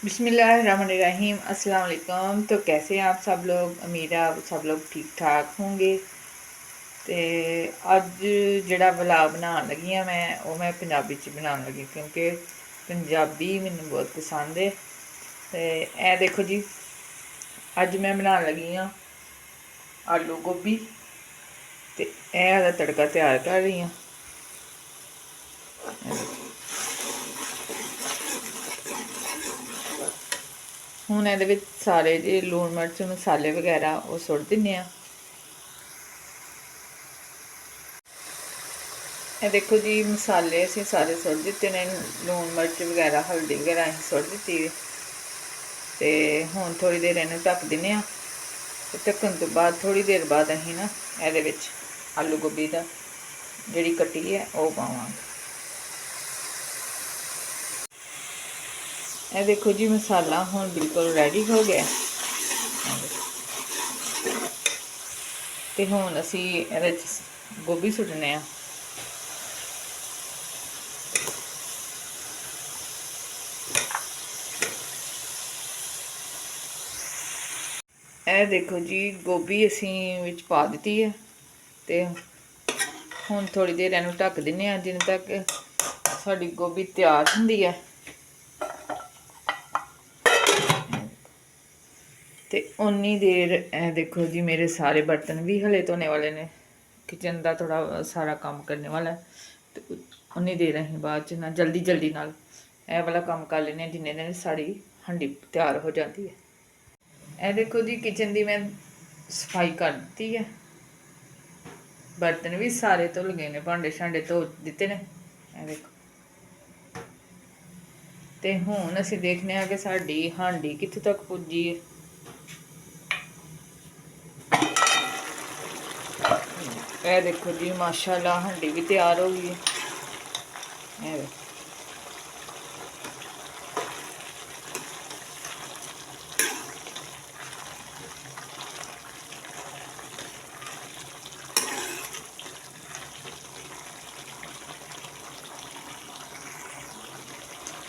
बिस्मिल्लाहिर्रहमानिर्रहीम अस्सलाम वालेकुम। तो कैसे हैं आप सब लोग? उम्मीद है आप सब लोग ठीक ठाक होंगे। तो अज जड़ा वलॉग बनाने लगी हाँ मैं पंजाबी च बनाने लगी क्योंकि पंजाबी मैनू बहुत पसंद है। तो ए देखो जी, अज मैं बनाने लगी हाँ आलू गोभी। तो यह तड़का तैयार कर रही हाँ। ਹੁਣ ਇਹਦੇ ਵਿੱਚ ਸਾਰੇ ਜੇ ਲੂਣ ਮਿਰਚ ਮਸਾਲੇ ਵਗੈਰਾ ਉਹ ਸੁੱਟ ਦਿੰਨੇ ਆ। ਇਹ ਦੇਖੋ ਜੀ, ਮਸਾਲੇ ਅਸੀਂ ਸਾਰੇ ਸੁੱਟ ਦਿੱਤੇ ਨੇ, ਲੂਣ ਮਿਰਚ ਵਗੈਰਾ ਹਲਦੀ ਵਗੈਰਾ ਅਸੀਂ ਸੁੱਟ ਦਿੱਤੀ ਤੇ ਹੁਣ ਥੋੜੀ ਦੇਰ ਇਹਨੂੰ ਢੱਕ ਦਿੰਨੇ ਆ। ਤੇ ਢੱਕਣ ਤੋਂ ਬਾਅਦ ਥੋੜੀ ਦੇਰ ਬਾਅਦ ਅਸੀਂ ਨਾ ਇਹਦੇ ਵਿੱਚ ਆਲੂ ਗੋਭੀ ਦਾ ਜਿਹੜੀ ਕੱਟੀ ਹੈ ਉਹ ਪਾਵਾਂਗੇ। ਇਹ ਦੇਖੋ ਜੀ, ਮਸਾਲਾ ਹੁਣ ਬਿਲਕੁਲ ਰੈਡੀ ਹੋ ਗਿਆ ਤੇ ਹੁਣ ਅਸੀਂ ਇਹਦੇ ਵਿੱਚ ਗੋਭੀ ਸੁੱਟਨੇ ਆ। ਇਹ ਦੇਖੋ ਜੀ, ਗੋਭੀ ਅਸੀਂ ਵਿੱਚ ਪਾ ਦਿੱਤੀ ਹੈ ਤੇ ਹੁਣ ਥੋੜੀ ਦੇਰ ਇਹਨੂੰ ਢੱਕ ਦਿੰਨੇ ਆ ਜਿੰਨੇ ਤੱਕ ਸਾਡੀ ਗੋਭੀ ਤਿਆਰ ਹੁੰਦੀ ਹੈ। ਤੇ ਉਨੀ ਦੇਰ ਇਹ ਦੇਖੋ ਜੀ, ਮੇਰੇ ਸਾਰੇ ਬਰਤਨ ਵੀ ਹਲੇ ਧੋਣੇ ਵਾਲੇ ਨੇ, ਕਿਚਨ ਦਾ ਥੋੜਾ ਸਾਰਾ ਕੰਮ ਕਰਨੇ ਵਾਲਾ ਤੇ ਉਨੀ ਦੇਰ ਅਸੀਂ ਬਾਅਦ ਚ ਨਾ ਜਲਦੀ ਨਾਲ ਇਹ ਵਾਲਾ ਕੰਮ ਕਰ ਲੈਨੇ ਜਿੰਨੇ ਦਿਨ ਸਾਡੀ ਹੰਡੀ ਤਿਆਰ ਹੋ ਜਾਂਦੀ ਹੈ। ਇਹ ਦੇਖੋ ਜੀ, ਕਿਚਨ ਦੀ ਮੈਂ ਸਫਾਈ ਕਰ ਦਿੱਤੀ ਹੈ, ਬਰਤਨ ਵੀ ਸਾਰੇ ਧੁਲ ਗਏ ਨੇ, ਭਾਂਡੇ ਛਾਂਡੇ ਧੋ ਦਿੱਤੇ ਨੇ। ਇਹ ਦੇਖੋ, ਤੇ ਹੁਣ ਅਸੀਂ ਦੇਖਨੇ ਆ ਕਿ ਸਾਡੀ ਹਾਂਡੀ ਕਿੱਥੇ ਤੱਕ ਪੁੱਜੀ ਹੈ। ਇਹ ਦੇਖੋ ਜੀ, ਮਾਸ਼ਾਅੱਲਾ ਹਾਂਡੀ ਵੀ ਤਿਆਰ ਹੋ ਗਈ ਹੈ। ਇਹ ਦੇਖੋ,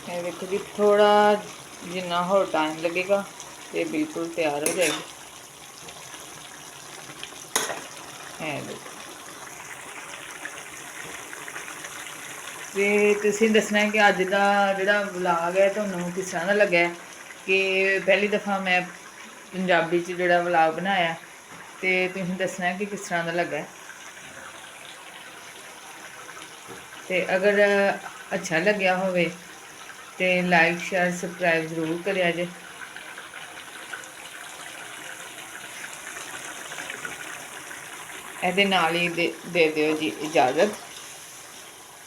ਇਹ देखो जी, थोड़ा जिन्ना होर टाइम लगेगा तो बिल्कुल तैयार हो जाएगी। ਤੇ ਤੁਸੀਂ ਦੱਸਣਾ ਕਿ ਅੱਜ ਦਾ ਜਿਹੜਾ ਵਲੌਗ ਹੈ ਤੁਹਾਨੂੰ ਕਿਸ ਤਰ੍ਹਾਂ ਦਾ ਲੱਗਾ। ਕਿ ਪਹਿਲੀ ਦਫਾ ਮੈਂ ਪੰਜਾਬੀ 'ਚ ਜਿਹੜਾ ਵਲੌਗ ਬਣਾਇਆ ਤੇ ਤੁਸੀਂ ਦੱਸਣਾ ਕਿ ਕਿਸ ਤਰ੍ਹਾਂ ਦਾ ਲੱਗਾ। ਤੇ ਅਗਰ ਅੱਛਾ ਲੱਗਿਆ ਹੋਵੇ ਤੇ ਲਾਈਕ ਸ਼ੇਅਰ ਸਬਸਕ੍ਰਾਈਬ ਜ਼ਰੂਰ ਕਰਿਆ ਜੇ। ਇਹਦੇ ਨਾਲ ਹੀ ਦੇ ਦਿਓ ਜੀ ਇਜਾਜ਼ਤ।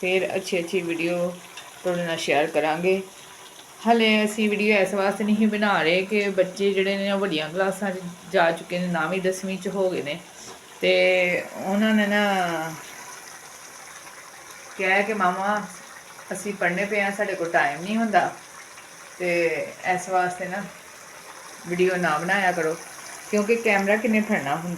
ਫਿਰ ਅੱਛੀ ਵੀਡੀਓ ਤੁਹਾਡੇ ਨਾਲ ਸ਼ੇਅਰ ਕਰਾਂਗੇ। ਹਲੇ ਅਸੀਂ ਵੀਡੀਓ ਇਸ ਵਾਸਤੇ ਨਹੀਂ ਬਣਾ ਰਹੇ ਕਿ ਬੱਚੇ ਜਿਹੜੇ ਨੇ ਵੱਡੀਆਂ ਕਲਾਸਾਂ 'ਚ ਜਾ ਚੁੱਕੇ ਨੇ, 9ਵੀਂ 10ਵੀਂ 'ਚ ਹੋ ਗਏ ਨੇ, ਤੇ ਉਹਨਾਂ ਨੇ ਨਾ ਕਿਹਾ ਕਿ ਮਾਮਾ ਅਸੀਂ ਪੜ੍ਹਨੇ ਪਏ ਹਾਂ, ਸਾਡੇ ਕੋਲ ਟਾਈਮ ਨਹੀਂ ਹੁੰਦਾ, ਤੇ ਇਸ ਵਾਸਤੇ ਨਾ ਵੀਡੀਓ ਨਾ ਬਣਾਇਆ ਕਰੋ ਕਿਉਂਕਿ ਕੈਮਰਾ ਕਿੰਨੇ ਫੜਨਾ ਹੁੰਦਾ।